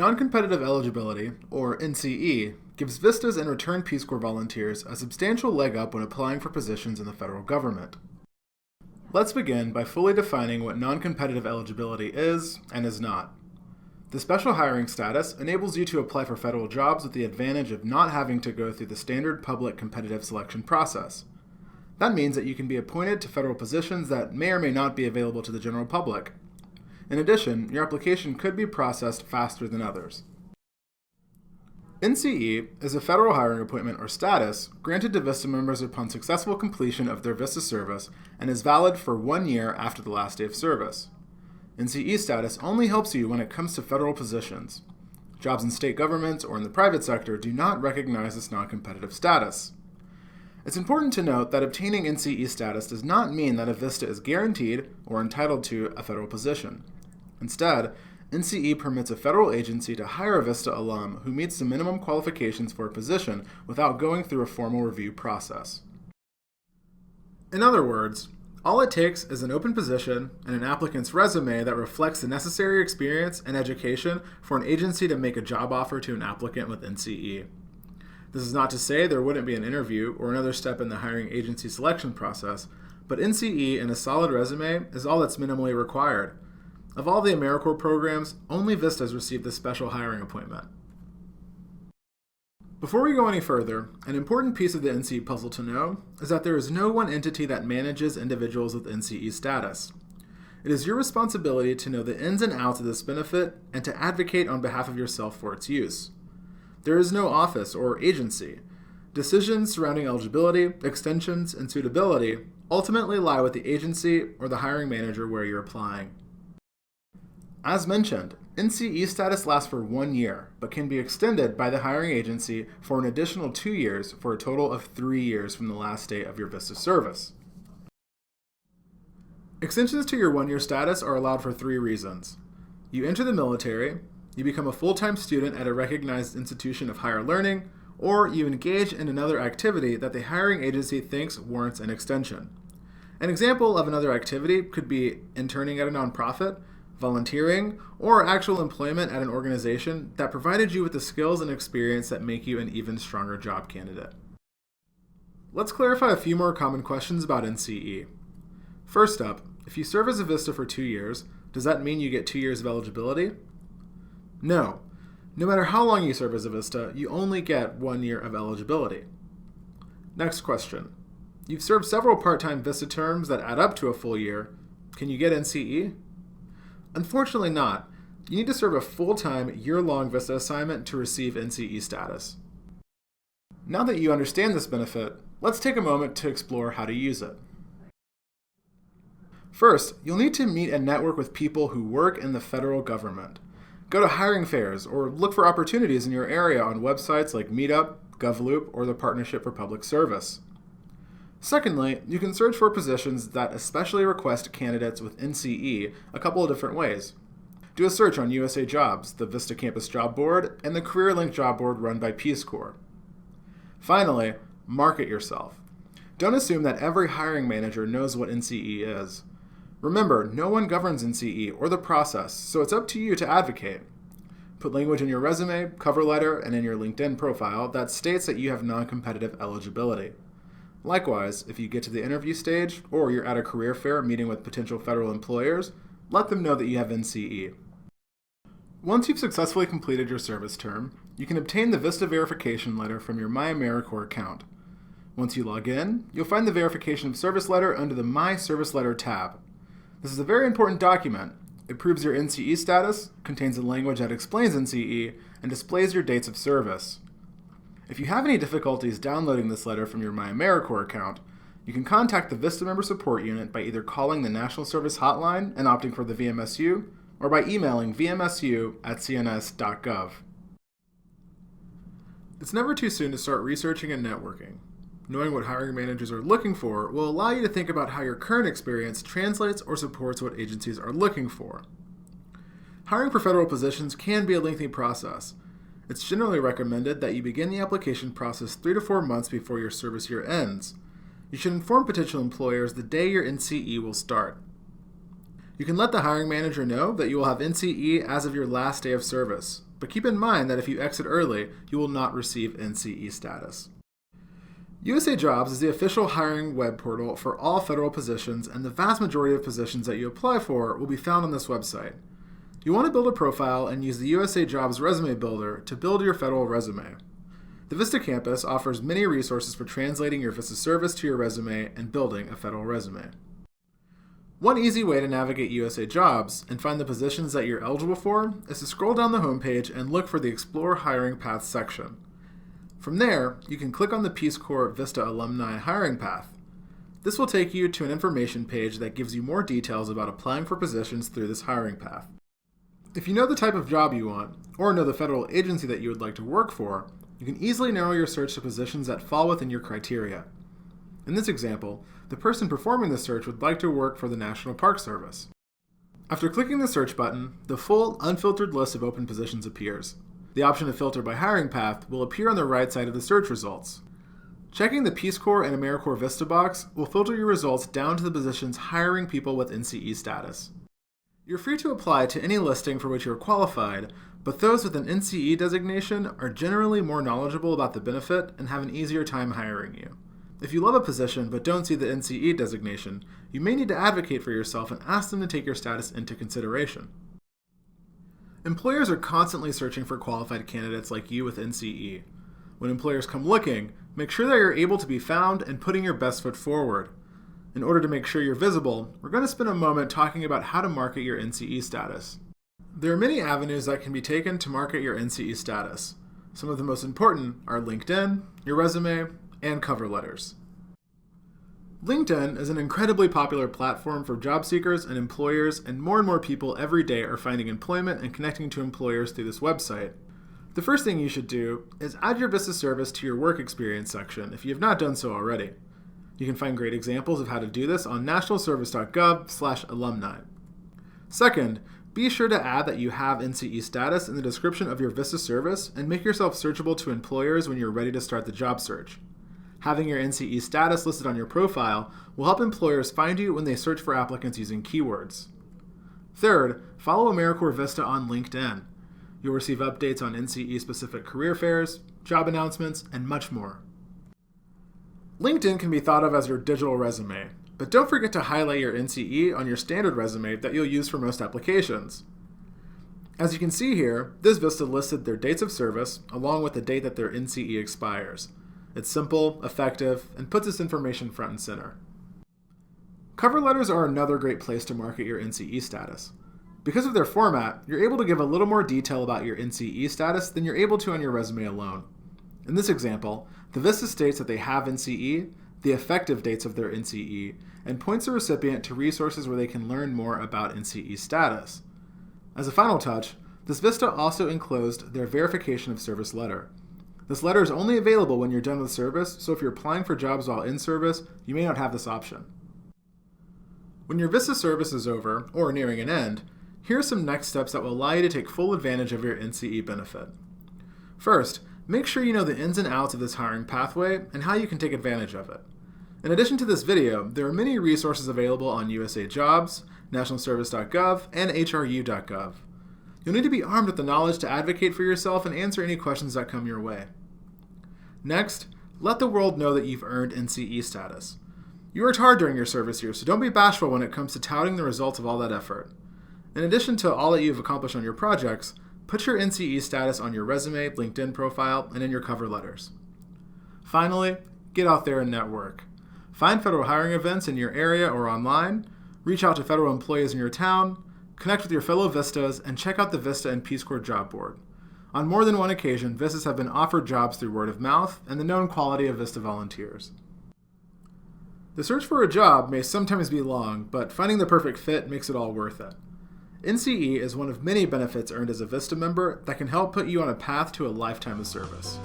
Non-Competitive Eligibility, or NCE, gives VISTAs and returned Peace Corps volunteers a substantial leg up when applying for positions in the federal government. Let's begin by fully defining what non-competitive eligibility is and is not. The special hiring status enables you to apply for federal jobs with the advantage of not having to go through the standard public competitive selection process. That means that you can be appointed to federal positions that may or may not be available to the general public. In addition, your application could be processed faster than others. NCE is a federal hiring appointment or status granted to VISTA members upon successful completion of their VISTA service and is valid for 1 year after the last day of service. NCE status only helps you when it comes to federal positions. Jobs in state governments or in the private sector do not recognize this non-competitive status. It's important to note that obtaining NCE status does not mean that a VISTA is guaranteed or entitled to a federal position. Instead, NCE permits a federal agency to hire a VISTA alum who meets the minimum qualifications for a position without going through a formal review process. In other words, all it takes is an open position and an applicant's resume that reflects the necessary experience and education for an agency to make a job offer to an applicant with NCE. This is not to say there wouldn't be an interview or another step in the hiring agency selection process, but NCE and a solid resume is all that's minimally required. Of all the AmeriCorps programs, only VISTAs receive this special hiring appointment. Before we go any further, an important piece of the NCE puzzle to know is that there is no one entity that manages individuals with NCE status. It is your responsibility to know the ins and outs of this benefit and to advocate on behalf of yourself for its use. There is no office or agency. Decisions surrounding eligibility, extensions, and suitability ultimately lie with the agency or the hiring manager where you're applying. As mentioned, NCE status lasts for 1 year, but can be extended by the hiring agency for an additional 2 years for a total of 3 years from the last day of your VISTA service. Extensions to your 1-year status are allowed for 3 reasons. You enter the military, you become a full-time student at a recognized institution of higher learning, or you engage in another activity that the hiring agency thinks warrants an extension. An example of another activity could be interning at a nonprofit, volunteering, or actual employment at an organization that provided you with the skills and experience that make you an even stronger job candidate. Let's clarify a few more common questions about NCE. First up, if you serve as a VISTA for 2 years, does that mean you get 2 years of eligibility? No. No matter how long you serve as a VISTA, you only get 1 year of eligibility. Next question. You've served several part-time VISTA terms that add up to a full year. Can you get NCE? Unfortunately not. You need to serve a full-time, year-long VISTA assignment to receive NCE status. Now that you understand this benefit, let's take a moment to explore how to use it. First, you'll need to meet and network with people who work in the federal government. Go to hiring fairs or look for opportunities in your area on websites like Meetup, GovLoop, or the Partnership for Public Service. Secondly, you can search for positions that especially request candidates with NCE a couple of different ways. Do a search on USA Jobs, the VISTA Campus Job Board, and the CareerLink Job Board run by Peace Corps. Finally, market yourself. Don't assume that every hiring manager knows what NCE is. Remember, no one governs NCE or the process, so it's up to you to advocate. Put language in your resume, cover letter, and in your LinkedIn profile that states that you have non-competitive eligibility. Likewise, if you get to the interview stage or you're at a career fair meeting with potential federal employers, let them know that you have NCE. Once you've successfully completed your service term, you can obtain the VISTA verification letter from your My AmeriCorps account. Once you log in, you'll find the verification of service letter under the My Service Letter tab. This is a very important document. It proves your NCE status, contains the language that explains NCE, and displays your dates of service. If you have any difficulties downloading this letter from your My AmeriCorps account, you can contact the VISTA Member Support Unit by either calling the National Service Hotline and opting for the VMSU, or by emailing vmsu@cns.gov. It's never too soon to start researching and networking. Knowing what hiring managers are looking for will allow you to think about how your current experience translates or supports what agencies are looking for. Hiring for federal positions can be a lengthy process. It's generally recommended that you begin the application process 3 to 4 months before your service year ends. You should inform potential employers the day your NCE will start. You can let the hiring manager know that you will have NCE as of your last day of service. but keep in mind that if you exit early, you will not receive NCE status. USA Jobs is the official hiring web portal for all federal positions, and the vast majority of positions that you apply for will be found on this website. You want to build a profile and use the USA Jobs Resume Builder to build your federal resume. The VISTA campus offers many resources for translating your VISTA service to your resume and building a federal resume. One easy way to navigate USA Jobs and find the positions that you're eligible for is to scroll down the homepage and look for the Explore Hiring Paths section. From there, you can click on the Peace Corps VISTA Alumni Hiring Path. This will take you to an information page that gives you more details about applying for positions through this hiring path. If you know the type of job you want, or know the federal agency that you would like to work for, you can easily narrow your search to positions that fall within your criteria. In this example, the person performing the search would like to work for the National Park Service. After clicking the search button, the full, unfiltered list of open positions appears. The option to filter by hiring path will appear on the right side of the search results. Checking the Peace Corps and AmeriCorps VISTA box will filter your results down to the positions hiring people with NCE status. You're free to apply to any listing for which you are qualified, but those with an NCE designation are generally more knowledgeable about the benefit and have an easier time hiring you. If you love a position but don't see the NCE designation, you may need to advocate for yourself and ask them to take your status into consideration. Employers are constantly searching for qualified candidates like you with NCE. When employers come looking, make sure that you're able to be found and putting your best foot forward. In order to make sure you're visible, we're going to spend a moment talking about how to market your NCE status. There are many avenues that can be taken to market your NCE status. Some of the most important are LinkedIn, your resume, and cover letters. LinkedIn is an incredibly popular platform for job seekers and employers, and more people every day are finding employment and connecting to employers through this website. The first thing you should do is add your VISTA service to your work experience section if you have not done so already. You can find great examples of how to do this on nationalservice.gov/alumni. Second, be sure to add that you have NCE status in the description of your VISTA service and make yourself searchable to employers when you're ready to start the job search. Having your NCE status listed on your profile will help employers find you when they search for applicants using keywords. Third, follow AmeriCorps VISTA on LinkedIn. You'll receive updates on NCE-specific career fairs, job announcements, and much more. LinkedIn can be thought of as your digital resume, but don't forget to highlight your NCE on your standard resume that you'll use for most applications. As you can see here, this VISTA listed their dates of service along with the date that their NCE expires. It's simple, effective, and puts this information front and center. Cover letters are another great place to market your NCE status. Because of their format, you're able to give a little more detail about your NCE status than you're able to on your resume alone. In this example, the VISTA states that they have NCE, the effective dates of their NCE, and points the recipient to resources where they can learn more about NCE status. As a final touch, this VISTA also enclosed their verification of service letter. This letter is only available when you're done with service, so if you're applying for jobs while in service, you may not have this option. When your VISTA service is over, or nearing an end, here are some next steps that will allow you to take full advantage of your NCE benefit. First, make sure you know the ins and outs of this hiring pathway and how you can take advantage of it. In addition to this video, there are many resources available on USA Jobs, nationalservice.gov, and hru.gov. You'll need to be armed with the knowledge to advocate for yourself and answer any questions that come your way. Next, let the world know that you've earned NCE status. You worked hard during your service here, so don't be bashful when it comes to touting the results of all that effort. In addition to all that you've accomplished on your projects, put your NCE status on your resume, LinkedIn profile, and in your cover letters. Finally, get out there and network. Find federal hiring events in your area or online, reach out to federal employees in your town, connect with your fellow VISTAs, and check out the VISTA and Peace Corps job board. On more than one occasion, VISTAs have been offered jobs through word of mouth and the known quality of VISTA volunteers. The search for a job may sometimes be long, but finding the perfect fit makes it all worth it. NCE is one of many benefits earned as a VISTA member that can help put you on a path to a lifetime of service.